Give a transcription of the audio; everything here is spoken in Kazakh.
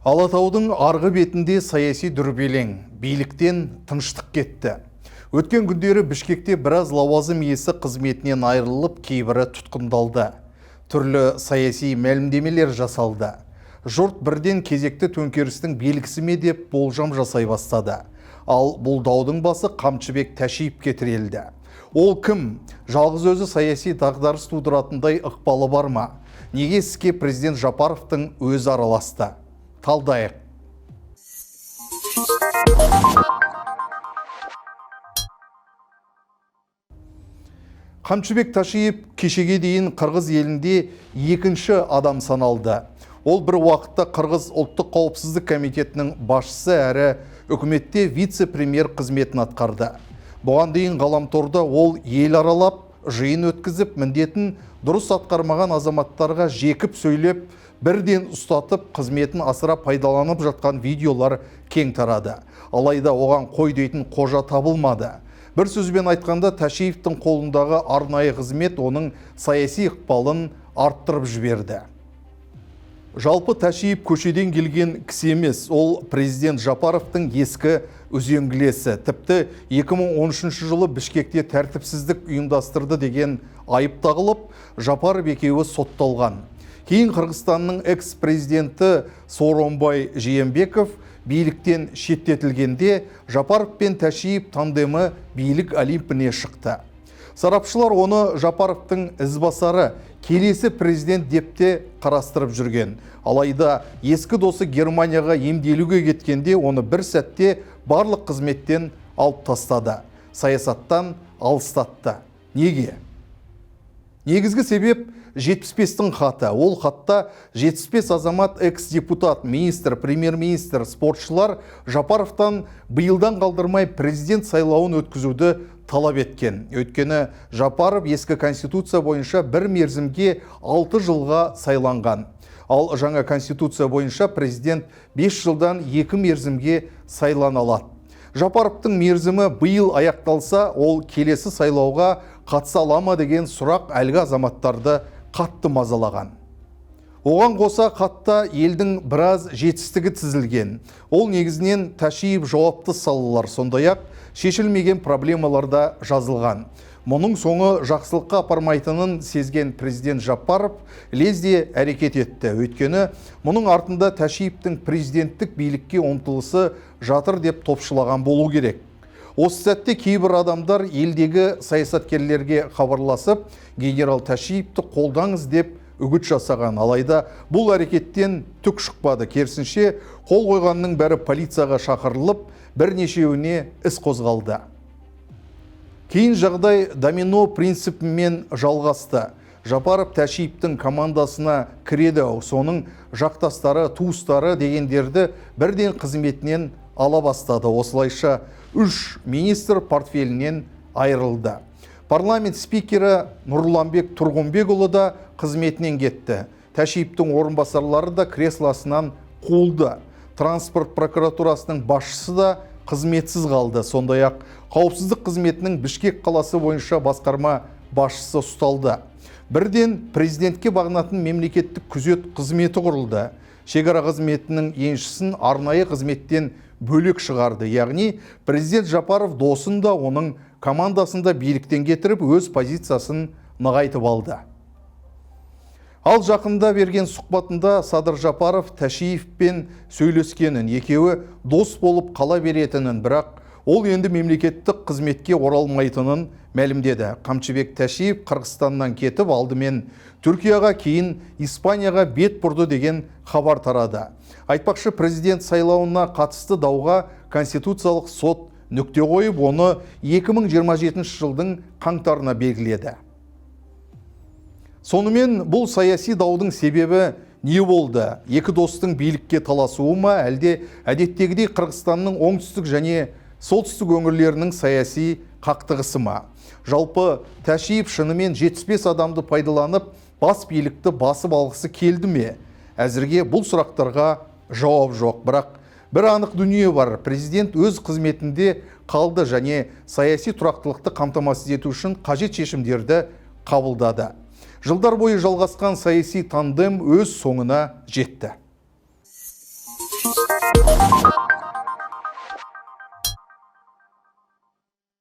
Алатаудың арғы бетінде саяси дүрбелең, биліктен тыныштық кетті. Өткен күндері Бішкекте біраз лауазым иесі қызметінен айырылып, кейбірі тұтқындалды. Түрлі саяси мәлімдемелер жасалды. Жұрт бірден кезекті төңкерістің белгісі ме деп болжам жасай бастады. Ал бұл даудың басы Қамшыбек Тәшиевке тірелді. Ол кім? Жалғыз өзі саяси дағдарыс тудыратындай ықпалы бар ма? Неге іске президент Жапаровтың өзі араласты? Талдайық. Қамшыбек Тәшиев кешеге дейін Қырғыз елінде екінші адам саналды. Ол бір уақытта Қырғыз ұлттық қауіпсіздік комитетінің басшысы әрі үкіметте вице-премьер қызметін атқарды. Бұған дейін ғаламторда ол ел аралап, жиын өткізіп, міндетін дұрыс атқармаған азаматтарға жекіп сөйлеп, бірден ұстатып, қызметін асыра пайдаланып жатқан видеолар кең тарады. Алайда оған қой дейтін қожа табылмады. Бір сөзбен айтқанда, Тәшиевтің қолындағы арнайы қызмет оның саяси ықпалын арттырып жіберді. Жалпы Тәшиев көшеден келген кісі емес, ол президент Жапаровтың ескі үзеңгілесі. Тіпті 2013 жылы Бішкекте тәртіпсіздік ұйымдастырды деген айып тағылып, Жапаров екеуі сотталған. Кейін Қырғызстанның экс-президенті Сооронбай Жээнбеков биліктен шеттетілгенде Жапаров пен Тәшиев тандемі билік олимпіне шықты. Сарапшылар оны Жапаровтың ізбасары, келесі президент деп те қарастырып жүрген. Алайда ескі досы Германияға емделуге кеткенде оны бір сәтте барлық қызметтен алып тастады. Саясаттан алыстатты. Неге? Негізгі себеп 75-тің хаты. Ол хатта 75 азамат, экс-депутат, министр, премьер-министр, спортшылар Жапаровтан биылдан қалдырмай президент сайлауын өткізуді талап еткен. Өйткені Жапаров ескі конституция бойынша бір мерзімге 6 жылға сайланған. Ал жаңа конституция бойынша президент 5 жылдан 2 мерзімге сайлана алады. Жапаровтың мерзімі биыл аяқталса, ол келесі сайлауға қатыса ала ма деген сұрақ әлгі азаматтарды қатты мазалаған. Оған қоса хатта елдің біраз жетістігі тізілген. Ол негізінен Тәшиев жауапты салалар, сондай-ақ шешілмеген проблемаларда жазылған. Мұның соңы жақсылыққа апармайтынын сезген президент Жапаров лезде әрекет етті. Өйткені мұның артында Тәшиевтің президенттік билікке ұмтылысы жатыр деп топшылаған болу керек. Осы сәтте кейбір адамдар елдегі саясаткерлерге хабарласып, генерал Тәшиевті қолдаңыз деп үгіт жасаған. Алайда бұл әрекеттен түк шықпады. Керісінше қол қойғанның бәрі полицияға шақырылып, бірнешеуіне іс қозғалды. Кейін жағдай домино принципімен жалғасты. Жапаров Тәшиевтің командасына кіреді, соның жақтастары, туыстары дегендерді бірден қызметінен ала бастады. Осылайша 3 министр портфелінен айырылды. Парламент спикері Нұрланбек Тұрғынбекұлы да қызметінен кетті. Тәшиевтің орынбасарлары да креслосынан қуылды. Транспорт прокуратурасының басшысы да қызметсіз қалды. Сондай-ақ қауіпсіздік қызметінің Бішкек қаласы бойынша басқарма басшысы ұсталды. Бірден президентке бағынатын мемлекеттік күзет қызметі құрылды. Шекара қызметінің еншісін арнайы қызметтен бөлек шығарды. Яғни президент Жапаров досын да оның командасында биліктен кетіріп, өз позициясын нығайтып алды. Ал жақында берген сұхбатында Садыр Жапаров Тәшиевпен сөйлескенін, екеуі дос болып қала беретінін, бірақ ол енді мемлекеттік қызметке оралмайтынын мәлімдеді. Қамшыбек Тәшиев Қырғызстаннан кетіп, алдымен Түркияға, кейін Испанияға бет бұрды деген хабар тарады. Айтпақшы, президент сайлауына қатысты дауға Конституциялық сот нүкте қойып, оны 2027 жылдың қаңтарына белгіледі. Сонымен бұл саяси даудың себебі не болды? Екі достың билікке таласуы ма, әлде әдеттегідей Қырғызстанның оңтүстік және солтүстік өңірлерінің саяси қақтығысы ма? Жалпы Тәшиев шынымен 75 адамды пайдаланып, бас билікті басып алғысы келді ме? Әзірге бұл сұрақтарға жауап жоқ. Бірақ бір анық дүние бар. Президент өз қызметінде қалды және саяси тұрақтылықты қамтамасыз ету үшін қажет шешімдерді қабылдады. Жылдар бойы жалғасқан саяси тандем өз соңына жетті.